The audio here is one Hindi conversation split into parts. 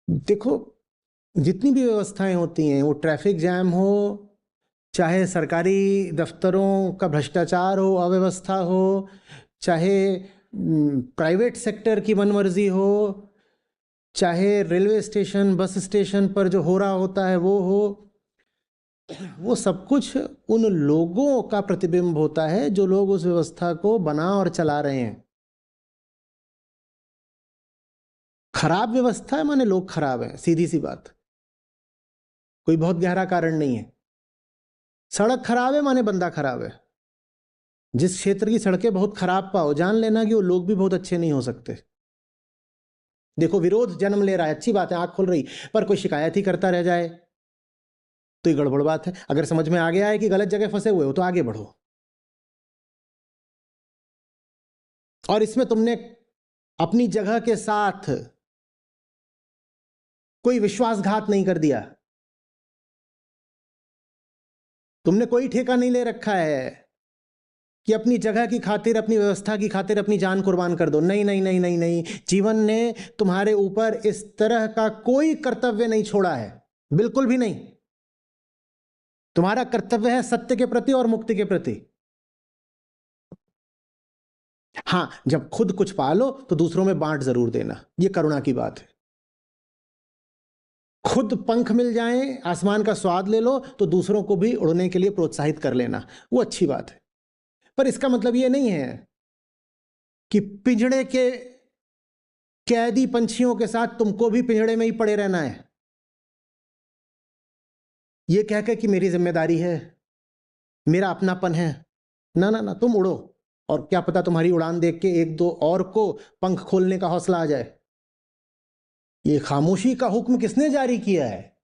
देखो, जितनी भी व्यवस्थाएं होती हैं, वो ट्रैफिक जैम हो, चाहे सरकारी दफ्तरों का भ्रष्टाचार हो, अव्यवस्था हो, चाहे प्राइवेट सेक्टर की मनमर्जी हो, चाहे रेलवे स्टेशन बस स्टेशन पर जो हो रहा होता है वो हो, वो सब कुछ उन लोगों का प्रतिबिंब होता है जो लोग उस व्यवस्था को बना और चला रहे हैं। खराब व्यवस्था है माने लोग खराब हैं, सीधी सी बात, कोई बहुत गहरा कारण नहीं है। सड़क खराब है माने बंदा खराब है। जिस क्षेत्र की सड़कें बहुत खराब पाओ, जान लेना कि वो लोग भी बहुत अच्छे नहीं हो सकते। देखो, विरोध जन्म ले रहा है, अच्छी बात है, आंख खुल रही, पर कोई शिकायत ही करता रह जाए तो ये गड़बड़ बात है। अगर समझ में आ गया है कि गलत जगह फंसे हुए हो तो आगे बढ़ो। और इसमें तुमने अपनी जगह के साथ कोई विश्वासघात नहीं कर दिया, तुमने कोई ठेका नहीं ले रखा है कि अपनी जगह की खातिर, अपनी व्यवस्था की खातिर अपनी जान कुर्बान कर दो। नहीं नहीं नहीं नहीं नहीं, जीवन ने तुम्हारे ऊपर इस तरह का कोई कर्तव्य नहीं छोड़ा है, बिल्कुल भी नहीं। तुम्हारा कर्तव्य है सत्य के प्रति और मुक्ति के प्रति। हाँ, जब खुद कुछ पालो तो दूसरों में बांट जरूर देना, ये करुणा की बात है। खुद पंख मिल जाएं, आसमान का स्वाद ले लो, तो दूसरों को भी उड़ने के लिए प्रोत्साहित कर लेना, वो अच्छी बात है। पर इसका मतलब ये नहीं है कि पिंजड़े के कैदी पंछियों के साथ तुमको भी पिंजड़े में ही पड़े रहना है, ये कहकर कि मेरी जिम्मेदारी है, मेरा अपनापन है। ना ना ना, तुम उड़ो, और क्या पता तुम्हारी उड़ान देख के एक दो और को पंख खोलने का हौसला आ जाए। ये खामोशी का हुक्म किसने जारी किया है?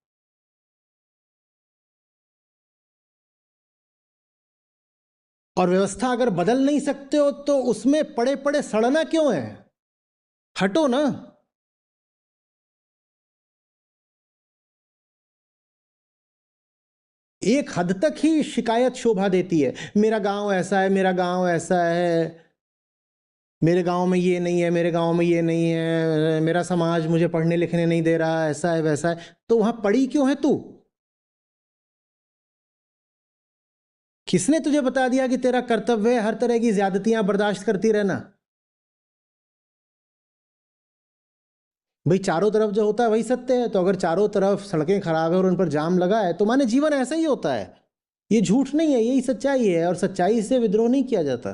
और व्यवस्था अगर बदल नहीं सकते हो तो उसमें पड़े पड़े सड़ना क्यों है? हटो ना। एक हद तक ही शिकायत शोभा देती है, मेरा गांव ऐसा है, मेरा गांव ऐसा है, मेरे गांव में ये नहीं है, मेरे गांव में ये नहीं है, मेरा समाज मुझे पढ़ने लिखने नहीं दे रहा, ऐसा है वैसा है। तो वहां पड़ी क्यों है तू? किसने तुझे बता दिया कि तेरा कर्तव्य है हर तरह की ज्यादतियां बर्दाश्त करती रहना? भाई, चारों तरफ जो होता है वही सत्य है, तो अगर चारों तरफ सड़कें खराब है और उन पर जाम लगा है तो माने जीवन ऐसा ही होता है। ये झूठ नहीं है, यही सच्चाई है, और सच्चाई से विद्रोह नहीं किया जाता।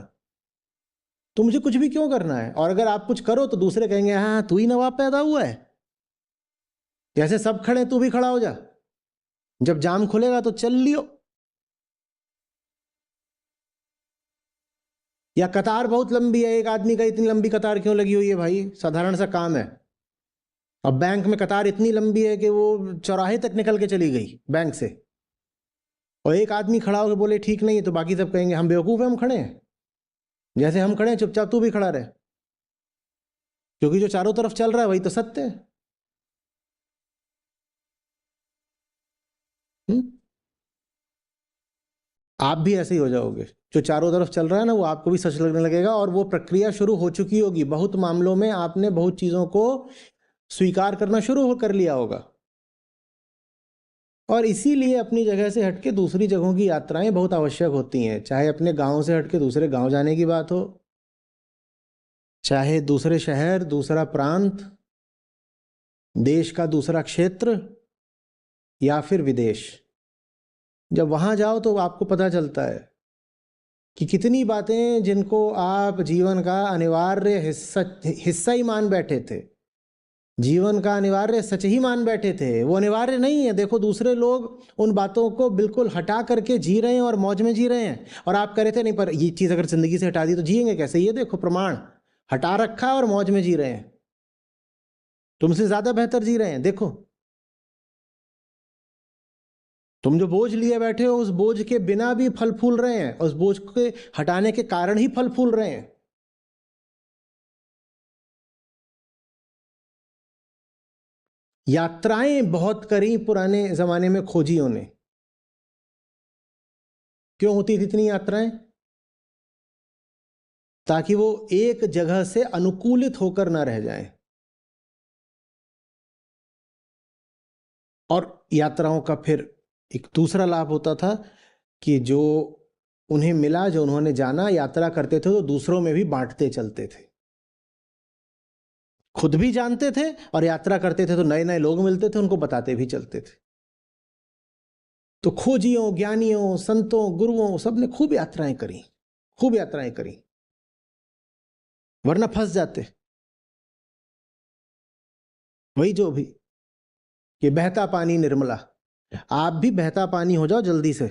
तो मुझे कुछ भी क्यों करना है? और अगर आप कुछ करो तो दूसरे कहेंगे हाँ तू ही नवाब पैदा हुआ है, जैसे सब खड़े तू भी खड़ा हो जा, जब जाम खुलेगा तो चल लियो। या कतार बहुत लंबी है, एक आदमी का इतनी लंबी कतार क्यों लगी हुई है? भाई, साधारण सा काम है। अब बैंक में कतार इतनी लंबी है कि वो चौराहे तक निकल के चली गई बैंक से, और एक आदमी खड़ा होकर बोले ठीक नहीं है, तो बाकी सब कहेंगे हम बेवकूफ हैं, हम खड़े हैं, जैसे हम खड़े हैं चुपचाप तू भी खड़ा रहे, क्योंकि जो चारों तरफ चल रहा है वही तो सत्य है। हुँ? आप भी ऐसे ही हो जाओगे, जो चारों तरफ चल रहा है ना वो आपको भी सच लगने लगेगा, और वो प्रक्रिया शुरू हो चुकी होगी। बहुत मामलों में आपने बहुत चीजों को स्वीकार करना शुरू कर लिया होगा, और इसीलिए अपनी जगह से हटके दूसरी जगहों की यात्राएं बहुत आवश्यक होती हैं। चाहे अपने गांव से हटके दूसरे गांव जाने की बात हो, चाहे दूसरे शहर, दूसरा प्रांत, देश का दूसरा क्षेत्र, या फिर विदेश। जब वहां जाओ तो आपको पता चलता है कि कितनी बातें जिनको आप जीवन का अनिवार्य हिस्सा ही मान बैठे थे, जीवन का अनिवार्य सच ही मान बैठे थे, वो अनिवार्य नहीं है। देखो, दूसरे लोग उन बातों को बिल्कुल हटा करके जी रहे हैं और मौज में जी रहे हैं, और आप कह रहे थे नहीं, पर ये चीज़ अगर जिंदगी से हटा दी तो जिएंगे कैसे? ये देखो प्रमाण, हटा रखा है और मौज में जी रहे हैं, तुमसे ज़्यादा बेहतर जी रहे हैं। देखो, तुम जो बोझ लिए बैठे हो उस बोझ के बिना भी फल फूल रहे हैं, उस बोझ के हटाने के कारण ही फल फूल रहे हैं। यात्राएं बहुत करी पुराने जमाने में खोजियों ने। क्यों होती थी इतनी यात्राएं? ताकि वो एक जगह से अनुकूलित होकर ना रह जाएं। और यात्राओं का फिर एक दूसरा लाभ होता था कि जो उन्हें मिला, जो उन्होंने जाना, यात्रा करते थे तो दूसरों में भी बांटते चलते थे, खुद भी जानते थे और यात्रा करते थे तो नए नए लोग मिलते थे, उनको बताते भी चलते थे। तो खोजियों, ज्ञानियों, संतों, गुरुओं सबने खूब यात्राएं करी, खूब यात्राएं करी, वरना फंस जाते। वही जो भी कि बहता पानी निर्मला, आप भी बहता पानी हो जाओ जल्दी से।